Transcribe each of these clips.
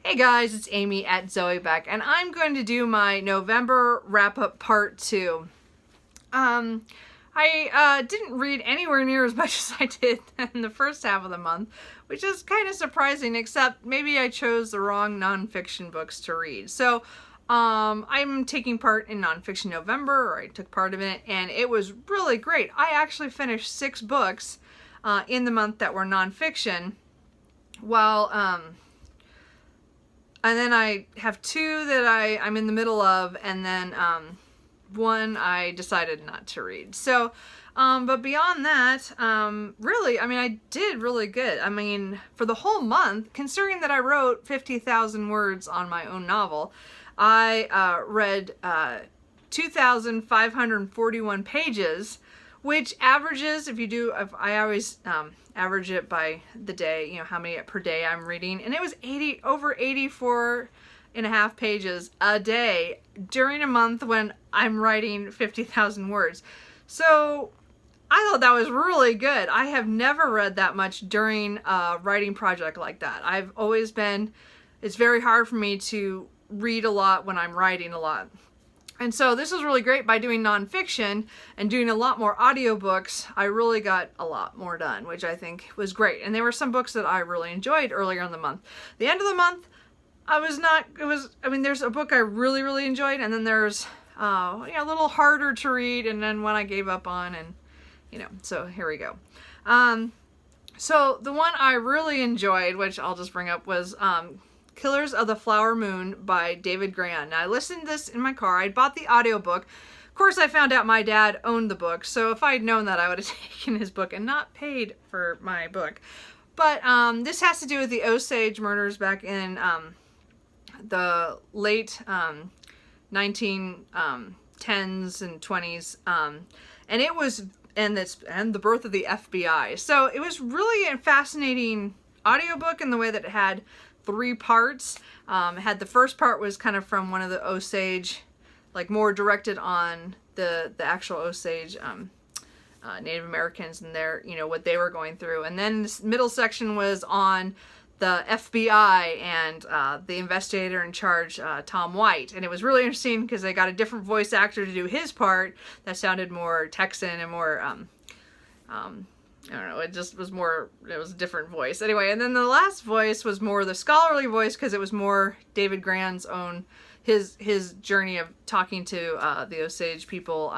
Hey guys, it's Amy at Zoe Beck, and I'm going to do my November wrap-up part 2. I didn't read anywhere near as much as I did in the first half of the month, which is kind of surprising, except maybe I chose the wrong nonfiction books to read. So I'm taking part in Nonfiction November, or I took part of it, and it was really great. I actually finished 6 books in the month that were nonfiction, while and then I have 2 that I'm in the middle of, and then 1 I decided not to read. So, but beyond that, really, I mean, I did really good. I mean, for the whole month, considering that I wrote 50,000 words on my own novel, I read 2,541 pages, which averages, if I always average it by the day, you know, how many per day I'm reading, and it was over 84 and a half pages a day during a month when I'm writing 50,000 words. So I thought that was really good. I have never read that much during a writing project like that. It's very hard for me to read a lot when I'm writing a lot. And so this was really great. By doing nonfiction and doing a lot more audiobooks, I really got a lot more done, which I think was great. And there were some books that I really enjoyed earlier in the month. The end of the month, there's a book I really, really enjoyed, and then there's a little harder to read, and then one I gave up on, and so here we go. So the one I really enjoyed, which I'll just bring up, was Killers of the Flower Moon by David Grann. Now, I listened to this in my car. I bought the audiobook. Of course, I found out my dad owned the book, so if I had known that, I would have taken his book and not paid for my book. But this has to do with the Osage murders back in the late 1910s and 20s, and it was and the birth of the FBI. So it was really a fascinating audiobook in the way that it had 3 parts. It had the first part was kind of from one of the Osage, like more directed on the actual Osage Native Americans and their, what they were going through. And then this middle section was on the FBI and the investigator in charge, Tom White. And it was really interesting because they got a different voice actor to do his part that sounded more Texan and more, I don't know, it was a different voice. Anyway, and then the last voice was more the scholarly voice because it was more David Grann's own, his journey of talking to the Osage people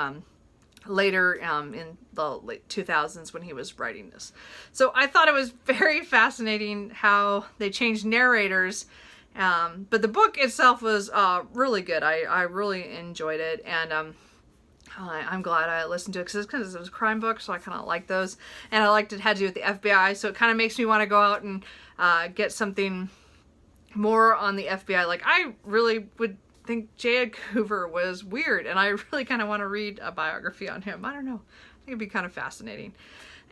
later in the late 2000s when he was writing this. So I thought it was very fascinating how they changed narrators, but the book itself was really good. I really enjoyed it, and I'm glad I listened to it because it was a crime book, so I kind of like those. And I liked it had to do with the FBI, so it kind of makes me want to go out and get something more on the FBI. Like, I really would think J. Edgar Hoover was weird, and I really kind of want to read a biography on him. I don't know. I think it'd be kind of fascinating.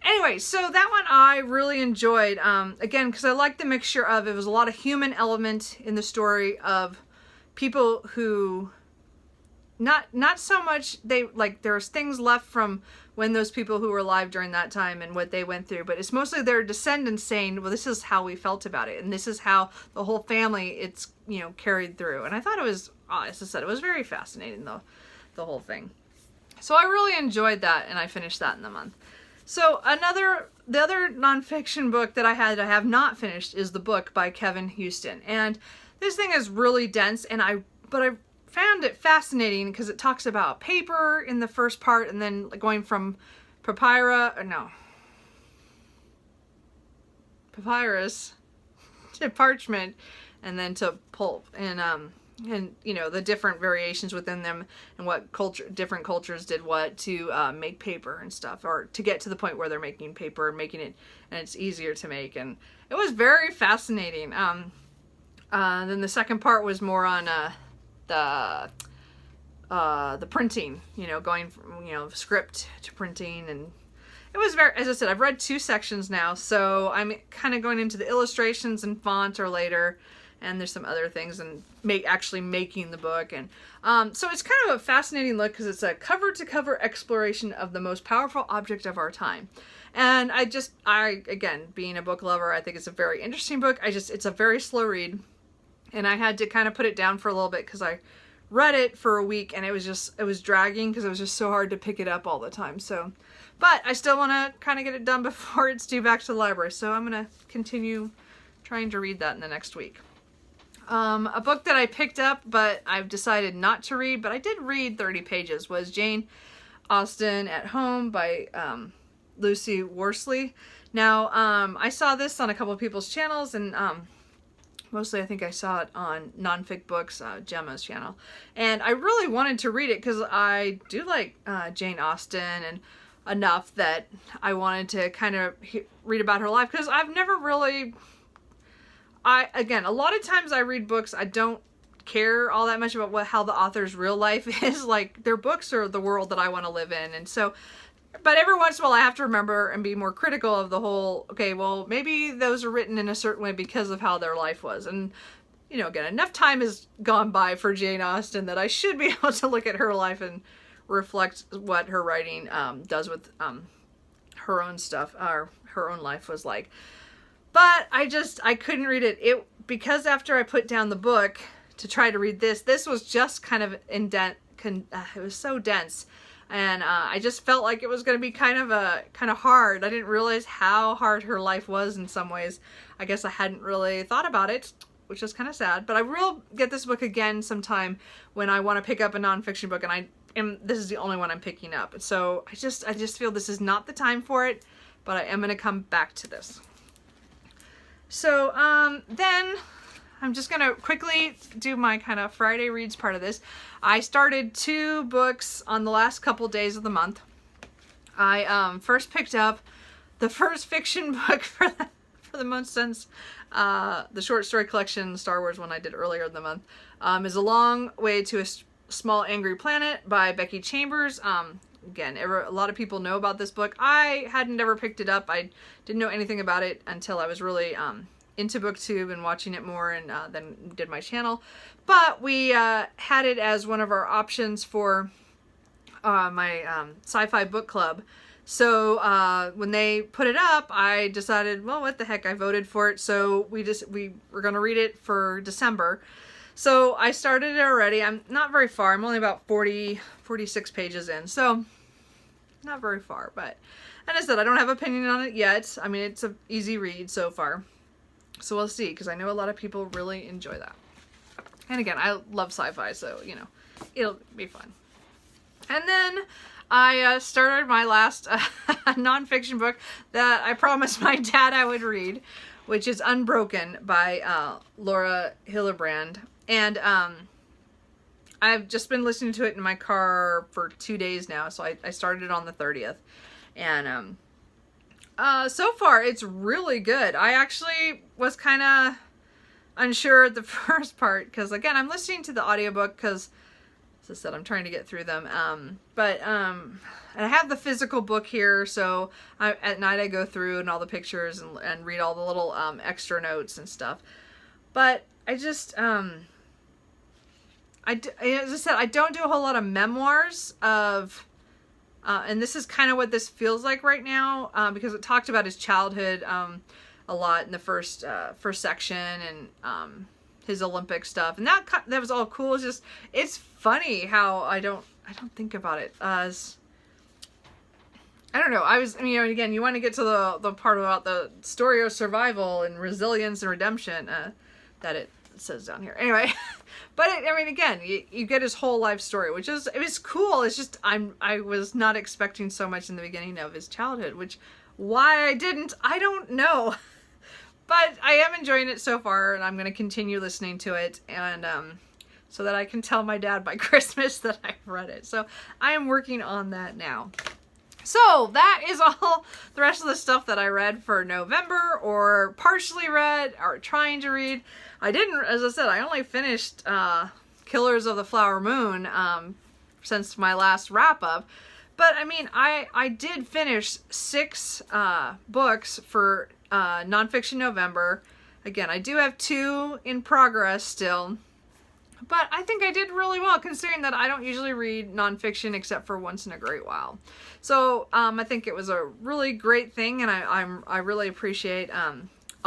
Anyway, so that one I really enjoyed. Again, because I liked the mixture of, it was a lot of human element in the story of people who... Not so much there's things left from when those people who were alive during that time and what they went through, but it's mostly their descendants saying, well, this is how we felt about it, and this is how the whole family it's carried through. And I thought it was, as I said, it was very fascinating, the whole thing. So I really enjoyed that, and I finished that in the month. So the other nonfiction book that I have not finished is the book by Kevin Houston, and this thing is really dense, but I found it fascinating because it talks about paper in the first part, and then going from papyrus to parchment, and then to pulp, and the different variations within them, and what different cultures did what to make paper and stuff, or to get to the point where they're making paper and making it, and it's easier to make, and it was very fascinating. Then the second part was more on the printing, going from, script to printing, and it was very, as I said, I've read 2 sections now, so I'm kind of going into the illustrations and font or later, and there's some other things, and actually making the book, and so it's kind of a fascinating look because it's a cover-to-cover exploration of the most powerful object of our time. And again, being a book lover, I think it's a very interesting book. It's a very slow read. and I had to kind of put it down for a little bit because I read it for a week and it was dragging because it was just so hard to pick it up all the time. So, but I still want to kind of get it done before it's due back to the library. So I'm going to continue trying to read that in the next week. A book that I picked up, but I've decided not to read, but I did read 30 pages, was Jane Austen at Home by Lucy Worsley. Now, I saw this on a couple of people's channels, and mostly I think I saw it on Nonfic Books, Gemma's channel. And I really wanted to read it because I do like Jane Austen, and enough that I wanted to kind of read about her life, because I've never really... again, a lot of times I read books, I don't care all that much about how the author's real life is. Like, their books are the world that I want to live in. And so, but every once in a while I have to remember and be more critical of the whole, okay, well, maybe those are written in a certain way because of how their life was. And, you know, again, enough time has gone by for Jane Austen that I should be able to look at her life and reflect what her writing does with her own stuff, or her own life was like. But I couldn't read it. Because after I put down the book to try to read this was just kind of it was so dense. And I just felt like it was going to be kind of hard. I didn't realize how hard her life was in some ways. I guess I hadn't really thought about it, which is kind of sad. But I will get this book again sometime when I want to pick up a nonfiction book, and this is the only one I'm picking up. So I just feel this is not the time for it, but I am going to come back to this. So, then I'm just going to quickly do my kind of Friday reads part of this. I started 2 books on the last couple days of the month. I, first picked up the first fiction book for the month since, the short story collection, Star Wars one I did earlier in the month, is A Long Way to a Small Angry Planet by Becky Chambers. Again, a lot of people know about this book. I hadn't ever picked it up. I didn't know anything about it until I was really into BookTube and watching it more, and then did my channel. But we had it as one of our options for my sci-fi book club. So when they put it up, I decided, well, what the heck, I voted for it. So we were going to read it for December. So I started it already. I'm not very far. I'm only about 46 pages in. So not very far, but as I said, I don't have an opinion on it yet. I mean, it's an easy read so far. So we'll see, because I know a lot of people really enjoy that. And again, I love sci-fi, so, you know, it'll be fun. And then I started my last nonfiction book that I promised my dad I would read, which is Unbroken by Laura Hillebrand. And I've just been listening to it in my car for 2 days now, so I started it on the 30th. And so far, it's really good. I actually was kind of unsure at the first part, because, again, I'm listening to the audiobook because, as I said, I'm trying to get through them. And I have the physical book here, so at night I go through and all the pictures and read all the little extra notes and stuff. But I just... as I said, I don't do a whole lot of memoirs of, and this is kind of what this feels like right now, because it talked about his childhood a lot in the first section, and his Olympic stuff, and that was all cool. It's just, it's funny how I don't think about it as, I don't know. You know, again, you want to get to the part about the story of survival and resilience and redemption that it says down here. Anyway, but I mean, again, you get his whole life story, which is, it was cool. It's just, I was not expecting so much in the beginning of his childhood, which, why I didn't, I don't know. But I am enjoying it so far, and I'm going to continue listening to it, and so that I can tell my dad by Christmas that I've read it. So I am working on that now. So that is all the rest of the stuff that I read for November, or partially read, or trying to read. I didn't, as I said, I only finished Killers of the Flower Moon since my last wrap-up. But, I mean, I did finish 6 books for Nonfiction November. Again, I do have 2 in progress still. But I think I did really well, considering that I don't usually read nonfiction except for once in a great while. So I think it was a really great thing, and I really appreciate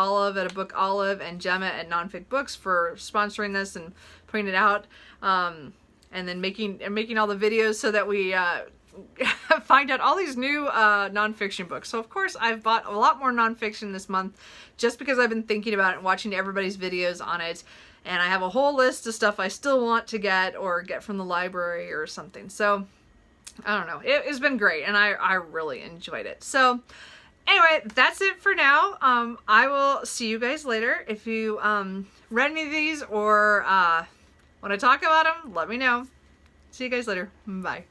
Olive at abookolive and Gemma at Nonfic Books for sponsoring this and putting it out, and then making all the videos so that we find out all these new nonfiction books. So of course I've bought a lot more nonfiction this month just because I've been thinking about it and watching everybody's videos on it. And I have a whole list of stuff I still want to get or get from the library or something. So I don't know. It's been great and I really enjoyed it. So anyway, that's it for now. I will see you guys later. If you read any of these or want to talk about them, let me know. See you guys later. Bye.